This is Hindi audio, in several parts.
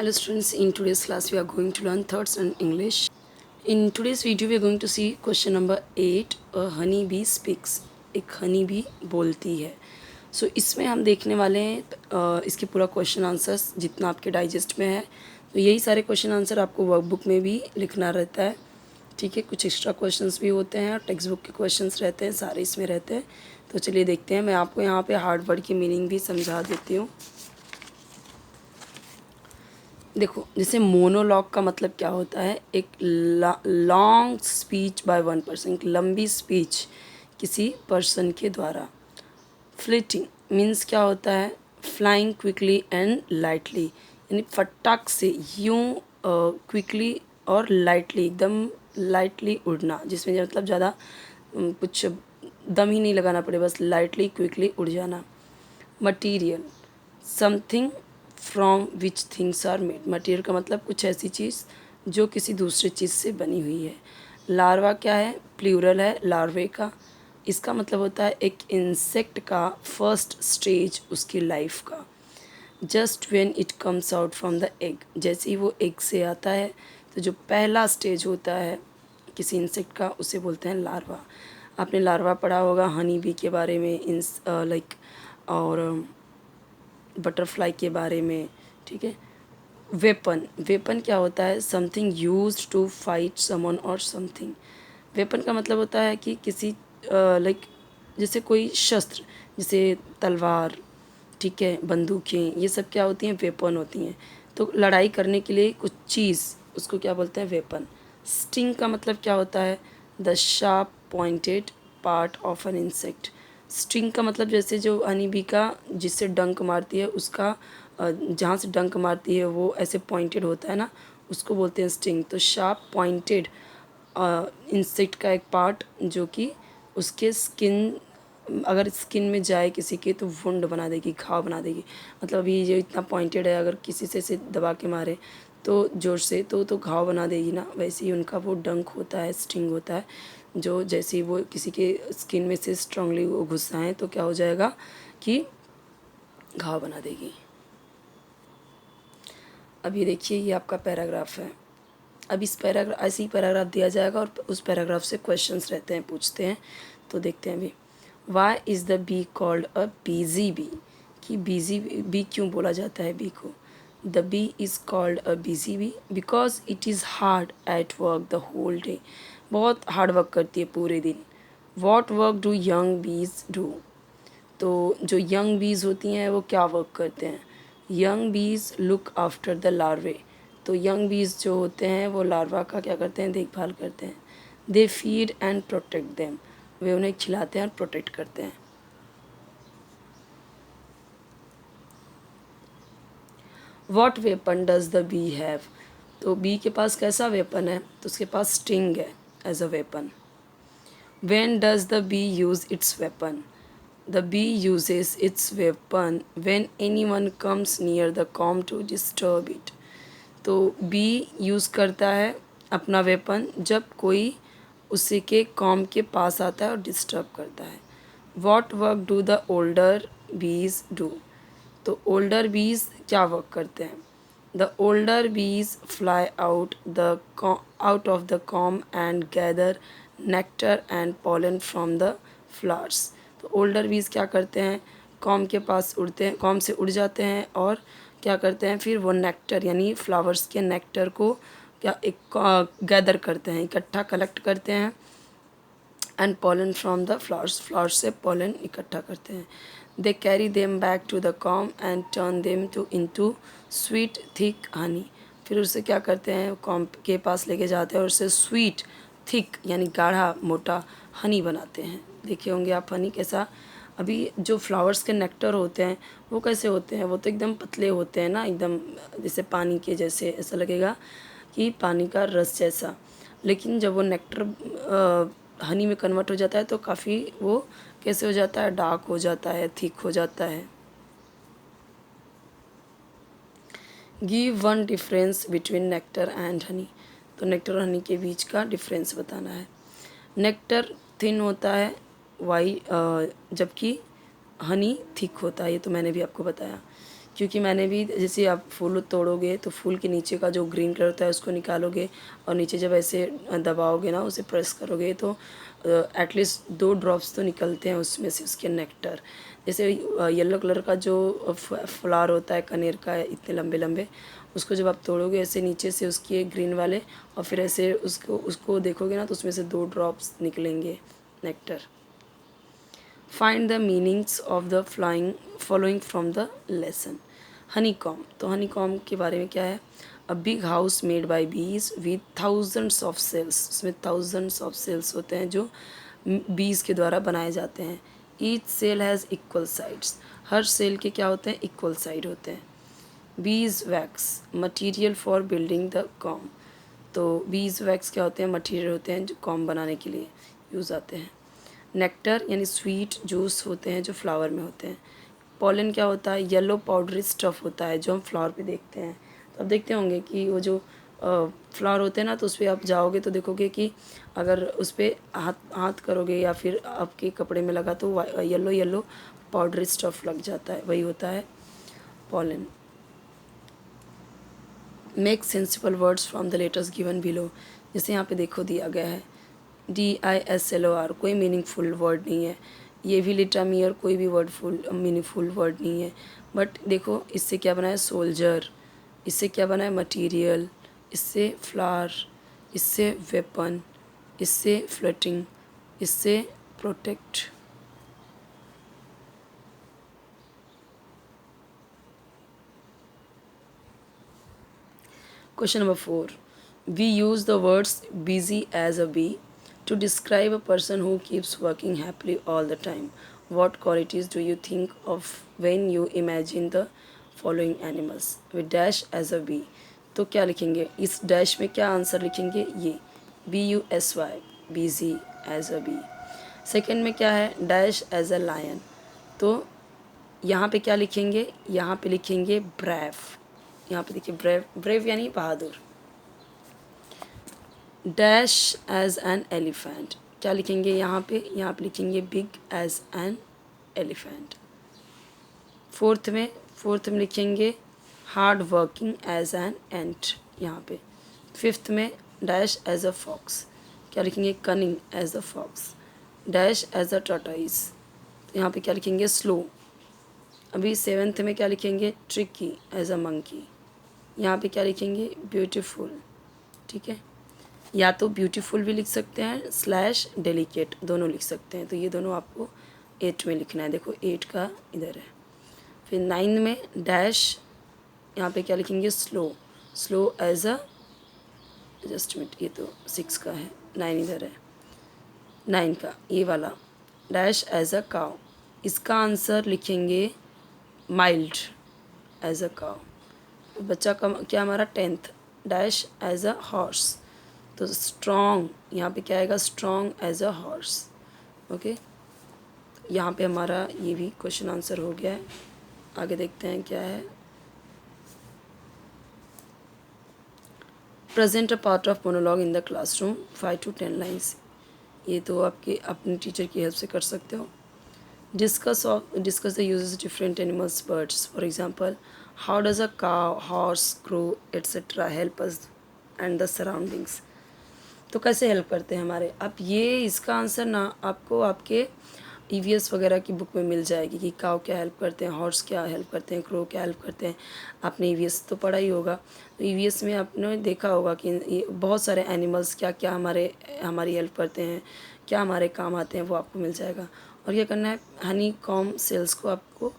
Hello students, in today's class we are going to learn thirds and English. In today's video we are going to see question number 8, a honey bee speaks. एक हनी बी बोलती है. सो इसमें हम देखने वाले हैं इसके पूरा क्वेश्चन आंसर्स जितना आपके डाइजेस्ट में है. तो यही सारे क्वेश्चन आंसर आपको वर्कबुक में भी लिखना रहता है. ठीक है, कुछ एक्स्ट्रा क्वेश्चंस भी होते हैं और टेक्स्ट बुक के क्वेश्चंस रहते हैं, सारे इसमें रहते हैं. तो चलिए देखते हैं. मैं आपको यहाँ पे हार्ड वर्ड की मीनिंग भी समझा देती हूँ. देखो, जैसे मोनोलॉग का मतलब क्या होता है, एक long speech by one person, एक लंबी स्पीच किसी पर्सन के द्वारा. फ्लिटिंग मीन्स क्या होता है, फ्लाइंग क्विकली एंड लाइटली, यानी फटाक से यूं क्विकली और लाइटली, एकदम लाइटली उड़ना, जिसमें मतलब ज़्यादा कुछ दम ही नहीं लगाना पड़े, बस लाइटली क्विकली उड़ जाना. Material, something from which things are made. Material का मतलब कुछ ऐसी चीज़ जो किसी दूसरे चीज़ से बनी हुई है. लार्वा क्या है, प्लूरल है लार्वे का. इसका मतलब होता है एक इंसेक्ट का फर्स्ट स्टेज उसकी लाइफ का. Just when it comes out from the egg, जैसे ही वो एग से आता है तो जो पहला स्टेज होता है किसी इंसेक्ट का उसे बोलते हैं लार्वा. आपने लार्वा पढ़ा होगा हनी बी के बारे में, लाइक और बटरफ्लाई के बारे में. ठीक है. वेपन, वेपन क्या होता है, something used to fight someone और समथिंग. वेपन का मतलब होता है कि किसी लाइक जैसे कोई शस्त्र, जैसे तलवार, ठीक है, बंदूकें, ये सब क्या होती हैं, वेपन होती हैं. तो लड़ाई करने के लिए कुछ चीज़, उसको क्या बोलते हैं, वेपन. स्टिंग का मतलब क्या होता है, the sharp pointed part of an insect. Sting का मतलब जैसे जो हनी बी का जिससे डंक मारती है उसका जहाँ से डंक मारती है वो ऐसे पॉइंटेड होता है ना, उसको बोलते हैं स्टिंग. तो शार्प पॉइंटेड इंसेक्ट का एक पार्ट जो कि उसके स्किन, अगर स्किन में जाए किसी के तो वुंड बना देगी, घाव बना देगी. मतलब अभी जो इतना पॉइंटेड है, अगर किसी से दबा के मारे तो जोर से तो घाव बना देगी ना. वैसे ही उनका वो डंक होता है, स्टिंग होता है, जो जैसे ही वो किसी के स्किन में से स्ट्रांगली वो घुसाएँ तो क्या हो जाएगा कि घाव बना देगी. अब ये देखिए, ये आपका पैराग्राफ है. अब इस पैराग्राफ, ऐसे ही पैराग्राफ दिया जाएगा और उस पैराग्राफ से क्वेश्चंस रहते हैं, पूछते हैं. तो देखते हैं अभी. Why is the bee called a busy bee, कि बिजी बी क्यों बोला जाता है बी को. The bee is called a busy bee because it is hard at work the whole day. बहुत हार्ड वर्क करती है पूरे दिन. What work do young bees do. तो जो यंग बीज होती हैं वो क्या वर्क करते हैं. यंग बीज लुक आफ्टर द लार्वे. तो यंग बीज जो होते हैं वो लार्वा का क्या करते हैं, देखभाल करते हैं. They feed and protect them. वे उन्हें खिलाते हैं और प्रोटेक्ट करते हैं. What weapon does the bee have. तो बी के पास कैसा वेपन है, तो उसके पास स्टिंग है as a weapon. When does the bee use its weapon. The bee uses its weapon when anyone comes near the comb to disturb it. तो बी यूज़ करता है अपना वेपन जब कोई उसी के कॉम के पास आता है और डिस्टर्ब करता है. What work do the older बीज डू. तो ओल्डर बीज क्या वर्क करते हैं. द ओल्डर बीज fly out of the comb and gather nectar and pollen from the flowers. तो ओल्डर बीज क्या करते हैं, कॉम के पास उड़ते हैं, कॉम से उड़ जाते हैं और क्या करते हैं, फिर वो नेक्टर यानी फ्लावर्स के नेक्टर को क्या एक गैदर करते हैं, इकट्ठा कलेक्ट करते हैं. And pollen from the flowers, flowers से पॉलन इकट्ठा करते हैं. They carry them back to the comb and turn them to into sweet thick honey. फिर उसे क्या करते हैं, कॉम के पास लेके जाते हैं और उसे स्वीट थिक यानी गाढ़ा मोटा हनी बनाते हैं. देखे होंगे आप हनी कैसा. अभी जो फ्लावर्स के नेक्टर होते हैं वो कैसे होते हैं, वो तो एकदम पतले होते हैं ना, एकदम जैसे पानी के जैसे, ऐसा लगेगा कि पानी का रस जैसा. लेकिन जब वो नेक्टर हनी में कन्वर्ट हो जाता है तो काफ़ी वो कैसे हो जाता है, डार्क हो जाता है, थिक हो जाता है. Give one difference between nectar and honey. तो नेक्टर और हनी के बीच का डिफरेंस बताना है. नेक्टर थिन होता है जबकि हनी थिक होता है. ये तो मैंने भी आपको बताया क्योंकि मैंने भी जैसे आप फूल तोड़ोगे तो फूल के नीचे का जो ग्रीन कलर होता है उसको निकालोगे और नीचे जब ऐसे दबाओगे ना, उसे प्रेस करोगे तो एटलीस्ट 2 ड्रॉप्स तो निकलते हैं उसमें से, उसके नेक्टर। जैसे येलो कलर का जो फ्लावर होता है कनेर का, इतने लंबे लंबे, उसको जब आप तोड़ोगे ऐसे नीचे से उसके ग्रीन वाले, और फिर ऐसे उसको उसको देखोगे ना तो उसमें से 2 ड्रॉप्स निकलेंगे nectar. Find the meanings of the following from the lesson. Honeycomb, तो हनी कॉम के बारे में क्या है? A big house made by bees with thousands of cells, उसमें थाउजेंड्स ऑफ सेल्स होते हैं जो बीज के द्वारा बनाए जाते हैं। Each cell has equal sides, हर सेल के क्या होते हैं? इक्वल साइड होते हैं। Beeswax material for building the comb, तो बीज वैक्स क्या होते हैं? मटीरियल होते हैं जो कॉम बनाने के लिए यूज़ आते हैं। नेक्टर यानी स्वीट जूस होते हैं जो फ्लावर में होते हैं। पॉलन क्या होता है? येलो पाउडरी स्टफ़ होता है जो हम फ्लावर पे देखते हैं। तो आप देखते होंगे कि वो जो फ्लावर होते हैं ना, तो उस पर आप जाओगे तो देखोगे कि अगर उस पर हाथ हाथ करोगे या फिर आपके कपड़े में लगा तो येलो येलो पाउडरी स्टफ़ लग जाता है, वही होता है pollen. Make sensible words from the letters given below, जैसे यहाँ पे देखो दिया गया है DISLOR, कोई मीनिंगफुल वर्ड नहीं है। ये भी लिटामियर कोई भी मीनिंगफुल वर्ड नहीं है। बट देखो इससे क्या बना है? सोल्जर, इससे क्या बना है? मटीरियल, इससे फ्लावर, इससे वेपन, इससे फ्लटिंग, इससे protect. Question number 4. We use the words busy as a bee to describe a person who keeps working happily all the time. What qualities do you think of when you imagine the following animals? We dash as a bee. तो क्या लिखेंगे? इस डैश में क्या आंसर लिखेंगे? ये BUSY, busy as a bee. Second में क्या है? डैश एज अ लायन, तो यहाँ पे क्या लिखेंगे? यहाँ पे लिखेंगे ब्रेव। यहाँ पे देखिए ब्रेव, ब्रेव यानी बहादुर। डैश एज एन एलिफेंट, क्या लिखेंगे यहाँ पे? यहाँ पे लिखेंगे big as an elephant. Fourth में लिखेंगे hard working as an ant यहाँ पे। फिफ्थ में डैश एज अ फॉक्स, क्या लिखेंगे? Cunning as a fox. Dash as a tortoise, यहाँ पे क्या लिखेंगे? स्लो। अभी सेवन्थ में क्या लिखेंगे? Tricky as a monkey. यहाँ पे क्या लिखेंगे? ब्यूटीफुल। ठीक है, या तो ब्यूटीफुल भी लिख सकते हैं स्लैश डेलिकेट, दोनों लिख सकते हैं। तो ये दोनों आपको 8 में लिखना है। देखो 8 का इधर है। फिर 9 में डैश, यहाँ पे क्या लिखेंगे? Slow, slow as a, just minute, ये तो 6 का है, 9 इधर है। 9 का ये वाला डैश एज अ काउ, इसका आंसर लिखेंगे माइल्ड एज अ काउ। बच्चा का क्या हमारा 10th, dash as a horse, तो स्ट्रॉन्ग, यहाँ पे क्या आएगा? Strong as a horse. Okay, यहाँ पे हमारा ये भी क्वेश्चन आंसर हो गया है। आगे देखते हैं क्या है। Present a part of monologue in the classroom, 5 to 10 lines. ये तो आपके अपने टीचर की हेल्प से कर सकते हो। Discuss the uses different animals, birds. For example, how does a cow, horse, crow etcetera help us and the surroundings. तो कैसे हेल्प करते हैं हमारे? आप ये इसका आंसर ना आपको आपके EVS वगैरह की बुक में मिल जाएगी कि काव क्या हेल्प करते हैं, हॉर्स क्या हेल्प करते हैं, क्रो क्या हेल्प करते हैं। आपने EVS तो पढ़ा ही होगा, तो EVS में आपने देखा होगा कि ये बहुत सारे एनिमल्स क्या क्या हमारी हेल्प करते हैं, क्या हमारे काम आते हैं, वो आपको मिल जाएगा। और क्या करना है? हनी कॉम सेल्स को आपको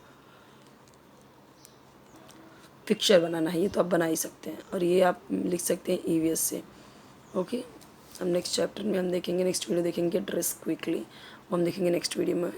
पिक्चर बनाना है, ये तो आप बना ही सकते हैं, और ये आप लिख सकते हैं EVS से। ओके, हम नेक्स्ट चैप्टर में हम देखेंगे, नेक्स्ट वीडियो देखेंगे ड्रेस क्विकली, वो हम देखेंगे नेक्स्ट वीडियो में।